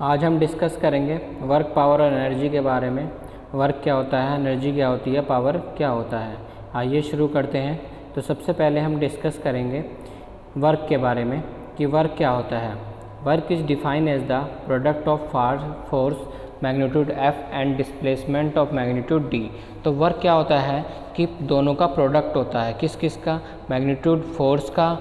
आज हम डिस्कस करेंगे वर्क, पावर और एनर्जी के बारे में। वर्क क्या होता है, एनर्जी क्या होती है, पावर क्या होता है। आइए शुरू करते हैं। तो सबसे पहले हम डिस्कस करेंगे वर्क के बारे में कि वर्क क्या होता है। Work is defined as the product of force magnitude F and displacement of magnitude D। तो वर्क क्या होता है कि दोनों का प्रोडक्ट होता है, किस किस का, मैग्नीट्यूड फोर्स का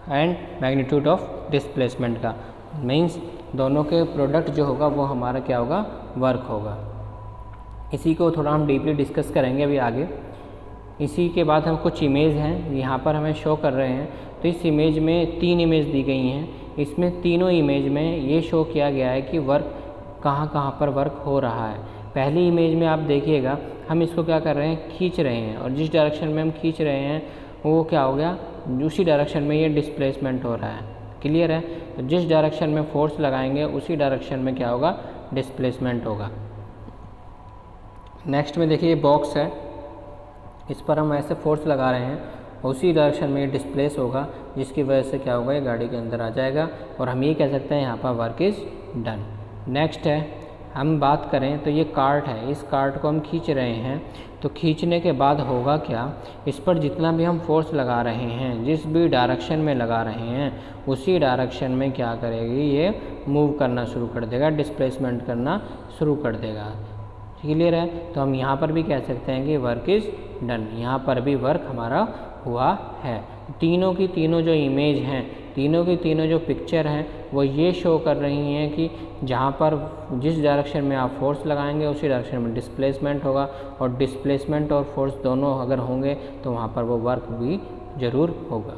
एंड मैग्नीट्यूड ऑफ डिस्प्लेसमेंट का। मीन्स दोनों के प्रोडक्ट जो होगा वो हमारा क्या होगा, वर्क होगा। इसी को थोड़ा हम डीपली डिस्कस करेंगे अभी आगे। इसी के बाद हम कुछ इमेज हैं यहाँ पर हमें शो कर रहे हैं। तो इस इमेज में 3 इमेज दी गई हैं। इसमें तीनों इमेज में ये शो किया गया है कि वर्क कहाँ कहाँ पर वर्क हो रहा है। पहली इमेज में आप देखिएगा, हम इसको क्या कर रहे हैं, खींच रहे हैं, और जिस डायरेक्शन में हम खींच रहे हैं वो क्या हो गया, उसी डायरेक्शन में ये डिस्प्लेसमेंट हो रहा है। क्लियर है। तो जिस डायरेक्शन में फोर्स लगाएंगे उसी डायरेक्शन में क्या होगा, डिस्प्लेसमेंट होगा। नेक्स्ट में देखिए, ये बॉक्स है, इस पर हम ऐसे फोर्स लगा रहे हैं, उसी डायरेक्शन में ये डिस्प्लेस होगा, जिसकी वजह से क्या होगा, ये गाड़ी के अंदर आ जाएगा और हम ये कह सकते हैं यहाँ पर वर्क इज़ डन। नेक्स्ट है, हम बात करें तो ये कार्ट है, इस कार्ट को हम खींच रहे हैं। तो खींचने के बाद होगा क्या, इस पर जितना भी हम फोर्स लगा रहे हैं, जिस भी डायरेक्शन में लगा रहे हैं, उसी डायरेक्शन में क्या करेगी, ये मूव करना शुरू कर देगा, डिस्प्लेसमेंट करना शुरू कर देगा। क्लियर है। तो हम यहाँ पर भी कह सकते हैं कि वर्क इज़ डन। यहाँ पर भी वर्क हमारा हुआ है। तीनों की तीनों जो इमेज हैं, तीनों की तीनों जो पिक्चर हैं, वो ये शो कर रही हैं कि जहाँ पर जिस डायरेक्शन में आप फोर्स लगाएंगे उसी डायरेक्शन में डिस्प्लेसमेंट होगा, और डिस्प्लेसमेंट और फोर्स दोनों अगर होंगे तो वहाँ पर वो वर्क भी ज़रूर होगा।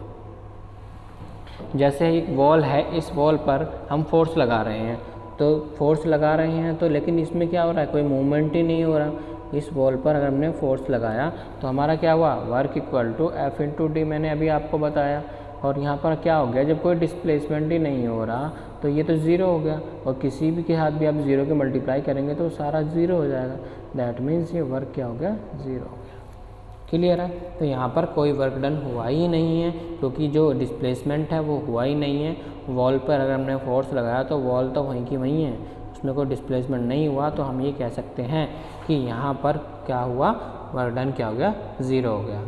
जैसे एक वॉल है, इस वॉल पर हम फोर्स लगा रहे हैं, तो फोर्स लगा रहे हैं तो लेकिन इसमें क्या हो रहा है, कोई मूवमेंट ही नहीं हो रहा। इस वॉल पर अगर हमने फोर्स लगाया तो हमारा क्या हुआ, work equal to F into D, मैंने अभी आपको बताया। और यहाँ पर क्या हो गया, जब कोई डिस्प्लेसमेंट ही नहीं हो रहा तो ये तो ज़ीरो हो गया, और किसी भी के साथ भी आप ज़ीरो के मल्टीप्लाई करेंगे तो सारा ज़ीरो हो जाएगा। दैट मीन्स ये वर्क क्या हो गया, ज़ीरो हो गया। क्लियर है। तो यहाँ पर कोई वर्क डन हुआ ही नहीं है, क्योंकि जो डिस्प्लेसमेंट है वो हुआ ही नहीं है। वॉल पर अगर हमने फोर्स लगाया तो वॉल तो वहीं की वहीं है, उसमें कोई डिस्प्लेसमेंट नहीं हुआ। तो हम ये कह सकते हैं कि यहाँ पर क्या हुआ, वर्क डन क्या हो गया, ज़ीरो हो गया।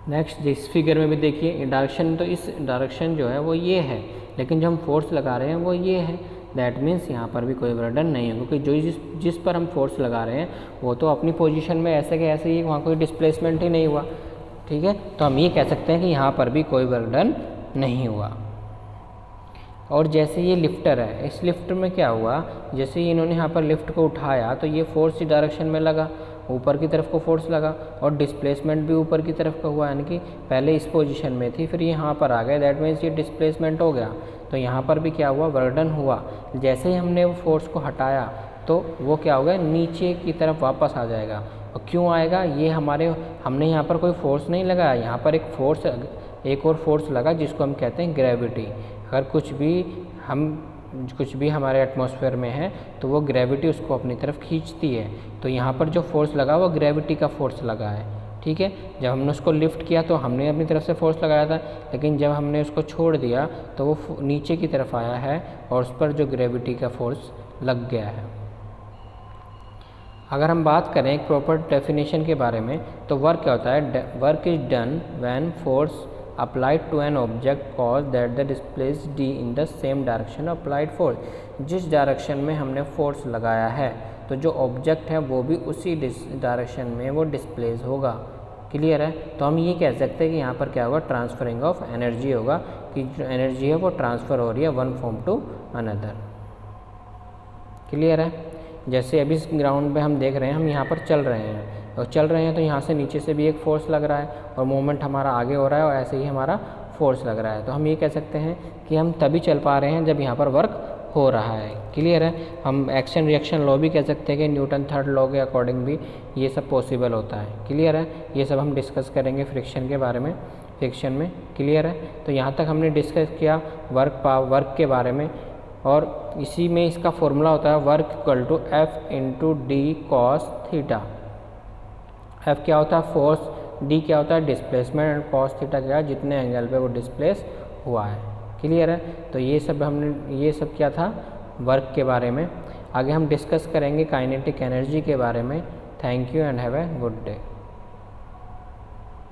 नेक्स्ट इस फिगर में भी देखिए, डायरेक्शन, तो इस डायरेक्शन जो है वो ये है, लेकिन जो हम फोर्स लगा रहे हैं वो ये है। दैट मीन्स यहाँ पर भी कोई वर्क डन नहीं है, क्योंकि जो जिस पर हम फोर्स लगा रहे हैं वो तो अपनी पोजीशन में ऐसे के ऐसे ही, वहाँ कोई डिस्प्लेसमेंट ही नहीं हुआ। ठीक है। तो हम ये कह सकते हैं कि यहाँ पर भी कोई वर्क डन नहीं हुआ। और जैसे ये लिफ्टर है, इस लिफ्ट में क्या हुआ, जैसे ही इन्होंने यहाँ पर लिफ्ट को उठाया तो ये फोर्स इस डायरेक्शन में लगा, ऊपर की तरफ को फोर्स लगा, और डिस्प्लेसमेंट भी ऊपर की तरफ का हुआ, यानी कि पहले इस पोजीशन में थी, फिर यहाँ पर आ गए। दैट मीन्स ये डिस्प्लेसमेंट हो गया। तो यहाँ पर भी क्या हुआ, वर्क डन हुआ। जैसे ही हमने वो फोर्स को हटाया तो वो क्या हो गया, नीचे की तरफ वापस आ जाएगा। और क्यों आएगा, ये हमने यहाँ पर कोई फोर्स नहीं लगाया, यहाँ पर एक और फोर्स लगा, जिसको हम कहते हैं ग्रेविटी। अगर कुछ भी हमारे एटमॉस्फेयर में है तो वो ग्रेविटी उसको अपनी तरफ खींचती है। तो यहाँ पर जो फोर्स लगा वो ग्रेविटी का फोर्स लगा है। ठीक है। जब हमने उसको लिफ्ट किया तो हमने अपनी तरफ से फोर्स लगाया था, लेकिन जब हमने उसको छोड़ दिया तो वो नीचे की तरफ आया है और उस पर जो ग्रेविटी का फोर्स लग गया है। अगर हम बात करें एक प्रॉपर डेफिनेशन के बारे में, तो वर्क क्या होता है, work is done when force applied to an object cause that the displays D in the same direction applied force। जिस डायरेक्शन में हमने फोर्स लगाया है तो जो ऑब्जेक्ट है वो भी उसी डायरेक्शन में वो डिस्प्लेस होगा। क्लियर है। तो हम ये कह सकते हैं कि यहाँ पर क्या होगा, ट्रांसफरिंग ऑफ एनर्जी होगा, कि जो एनर्जी है वो ट्रांसफ़र हो रही है one form to another. Clear है। जैसे अभी इस ग्राउंड पे हम देख रहे हैं, हम यहाँ पर चल रहे हैं, और चल रहे हैं तो यहाँ से नीचे से भी एक फोर्स लग रहा है और मोमेंट हमारा आगे हो रहा है, और ऐसे ही हमारा फोर्स लग रहा है। तो हम ये कह सकते हैं कि हम तभी चल पा रहे हैं जब यहाँ पर वर्क हो रहा है। क्लियर है। हम एक्शन रिएक्शन लॉ भी कह सकते हैं कि न्यूटन थर्ड लॉ के अकॉर्डिंग भी ये सब पॉसिबल होता है। क्लियर है। ये सब हम डिस्कस करेंगे फ्रिक्शन के बारे में, फ्रिक्शन में। क्लियर है। तो यहाँ तक हमने डिस्कस किया वर्क के बारे में, और इसी में इसका फॉर्मूला होता है work equal to F into D cos theta. F क्या होता है, फोर्स, D क्या होता है, डिस्प्लेसमेंट, एंड कॉस थीटा क्या है, जितने एंगल पे वो डिस्प्लेस हुआ है। क्लियर है। तो ये सब क्या था, वर्क के बारे में। आगे हम डिस्कस करेंगे काइनेटिक एनर्जी के बारे में। Thank you and have a good day.